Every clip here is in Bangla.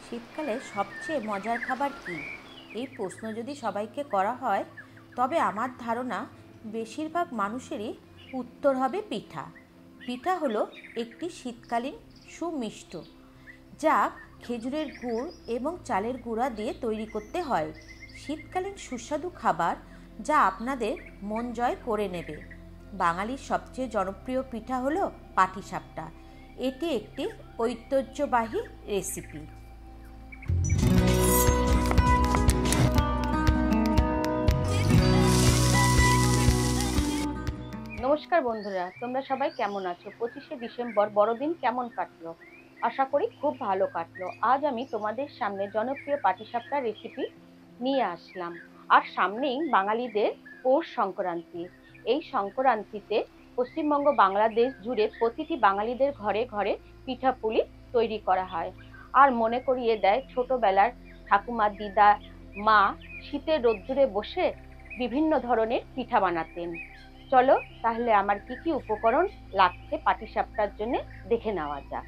শীতকালে সবচেয়ে মজার খাবার কী? এই প্রশ্ন যদি সবাইকে করা হয় তবে আমার ধারণা বেশিরভাগ মানুষেরই উত্তর হবে পিঠা। পিঠা হলো একটি শীতকালীন সুমিষ্ট, যা খেজুরের গুড় এবং চালের গুঁড়া দিয়ে তৈরি করতে হয়। শীতকালীন সুস্বাদু খাবার যা আপনাদের মন জয় করে নেবে। বাঙালির সবচেয়ে জনপ্রিয় পিঠা হলো পাটিসাপটা। এটি একটি ঐতিহ্যবাহী রেসিপি। নমস্কার বন্ধুরা, তোমরা সবাই কেমন আছো? 25শে ডিসেম্বর বড়দিন কেমন কাটলো? আশা করি খুব ভালো কাটলো। আজ আমি তোমাদের সামনে জনপ্রিয় পাটিসাপটা রেসিপি নিয়ে আসলাম। আর সামনেই বাঙালিদের পৌষ সংক্রান্তি। এই সংক্রান্তিতে পশ্চিমবঙ্গ, বাংলাদেশ জুড়ে প্রতিটি বাঙালিদের ঘরে ঘরে পিঠাপুলি তৈরি করা হয়। আর মনে করিয়ে দেয় ছোটবেলার ঠাকুমা, দিদা, মা শীতের রোদ্দুরে বসে বিভিন্ন ধরনের পিঠা বানাতেন। চলো তাহলে আমার কি কি উপকরণ লাগছে পাটিসাপটার জন্য দেখে নেওয়া যাক।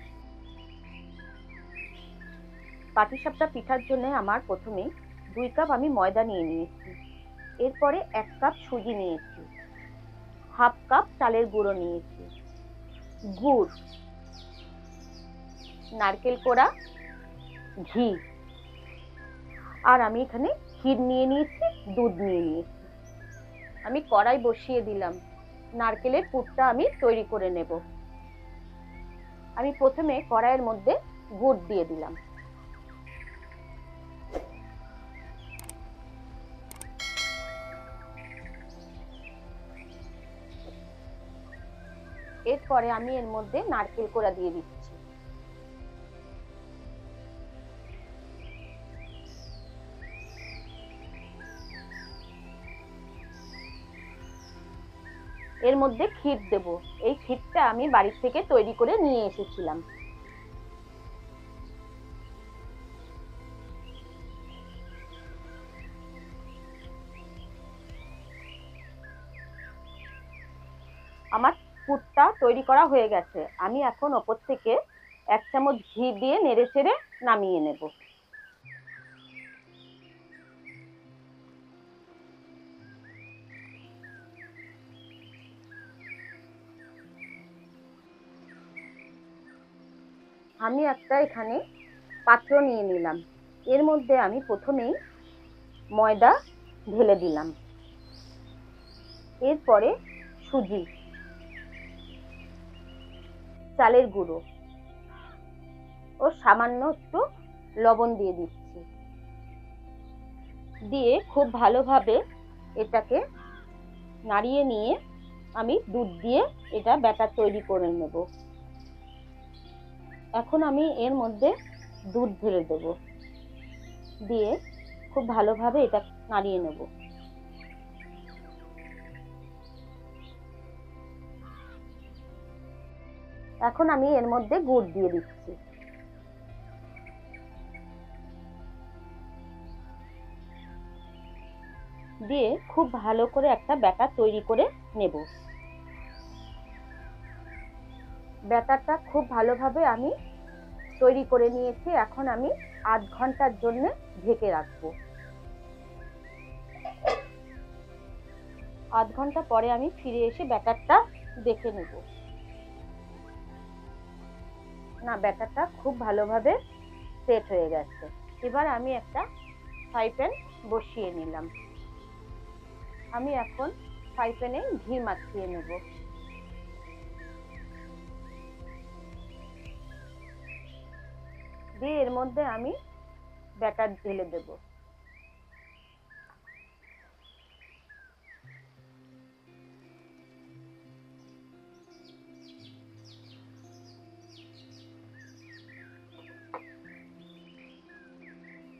পাটিসাপটা পিঠার জন্য আমার প্রথমে 2 কাপ আমি ময়দা নিয়ে নিয়েছি। এরপরে 1 কাপ সুজি নিয়েছি, হাফ কাপ চালের গুঁড়ো নিয়েছি, গুড়, নারকেল কোড়া, ঘি, আর আমি এখানে ক্ষীর নিয়ে নিয়েছি, দুধ নিয়ে নিয়েছি। আমি কড়াই বসিয়ে দিলাম। নারকেলের পুরটা আমি তৈরি করে নেব। আমি প্রথমে কড়াইয়ের মধ্যে গুড় দিয়ে দিলাম। এরপরে আমি এর মধ্যে নারকেল কোড়া দিয়ে দিচ্ছি। এর মধ্যে ক্ষীর দেব। এই ক্ষীরটা আমি বাড়ি থেকে তৈরি করে নিয়ে এসেছিলাম। আমার পুরটা তৈরি করা হয়ে গেছে। আমি এখন ওপর থেকে 1 চামচ ঘি দিয়ে নেড়ে চেড়ে নামিয়ে নেব। আমি একটা এখানে পাত্র নিয়ে নিলাম। এর মধ্যে আমি প্রথমেই ময়দা ঢেলে দিলাম। এরপরে সুজি, চালের গুঁড়ো ও সামান্য একটু লবণ দিয়ে দিচ্ছি। দিয়ে খুব ভালোভাবে এটাকে নাড়িয়ে নিয়ে আমি দুধ দিয়ে এটা ব্যাটার তৈরি করে নেব। এখন আমি এর মধ্যে দুধ ঢেলে দেব, দিয়ে খুব ভালোভাবে এটা নাড়িয়ে নেব। এখন আমি এর মধ্যে গুড় দিয়ে দিচ্ছি। দিয়ে খুব ভালো করে একটা ব্যাটার তৈরি করে নেব। ব্যাটারটা খুব ভালোভাবে আমি তৈরি করে নিয়েছি। এখন আমি 8 ঘন্টার জন্য ঢেকে রাখবো। 8 ঘন্টা পরে আমি ফিরে এসে ব্যাটারটা দেখে নেব। না, ব্যাটারটা খুব ভালোভাবে সেট হয়ে গেছে। এবার আমি একটা ফ্রাই প্যান বসিয়ে নিলাম। আমি এখন ফ্রাই প্যানে ঘি মাখিয়ে নেব। দিয়ে এর মধ্যে আমি ব্যাটার ঢেলে দেব।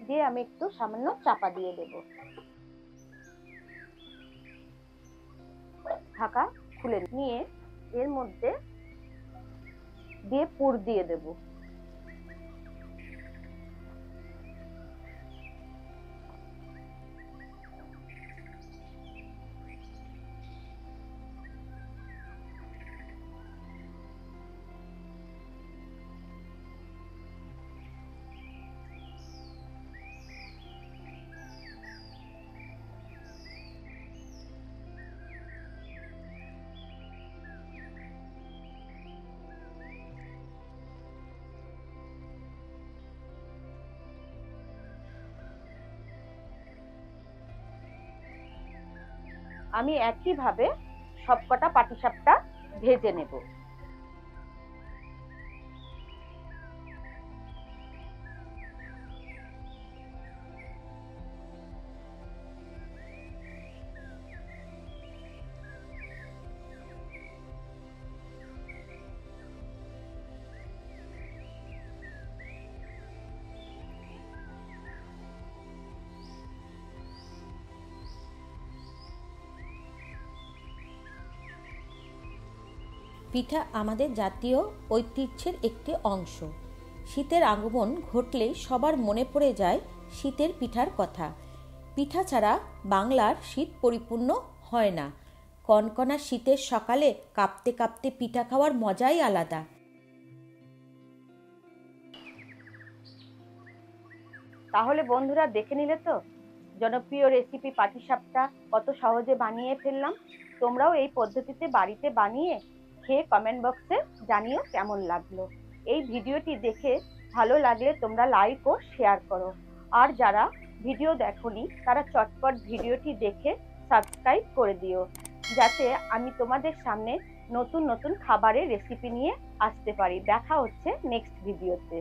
দিয়ে আমি একটু সামান্য চাপা দিয়ে দেব। ঢাকা খুলে নিয়ে এর মধ্যে দিয়ে পুর দিয়ে দেব। আমি একইভাবে সবকটা পাটিসাপটা ভেজে নেব। পিঠা আমাদের জাতীয় ঐতিহ্যের একটি অংশ। শীতের আগমন ঘটলেই সবার মনে পড়ে যায় শীতের পিঠার কথা। পিঠা ছাড়া বাংলার শীত পরিপূর্ণ হয় না। কনকনা শীতের সকালে কাঁপতে কাঁপতে পিঠা খাওয়ার মজাই আলাদা। তাহলে বন্ধুরা দেখে নিলে তো জনপ্রিয় রেসিপি পাটিসাপটা কত সহজে বানিয়ে ফেললাম। তোমরাও এই পদ্ধতিতে বাড়িতে বানিয়ে খেয়ে কমেন্ট বক্সে জানিও কেমন লাগলো। এই ভিডিওটি দেখে ভালো লাগলে তোমরা লাইক ও শেয়ার করো। আর যারা ভিডিও দেখোনি তারা চটপট ভিডিওটি দেখে সাবস্ক্রাইব করে দিও, যাতে আমি তোমাদের সামনে নতুন নতুন খাবারের রেসিপি নিয়ে আসতে পারি। দেখা হচ্ছে নেক্সট ভিডিওতে।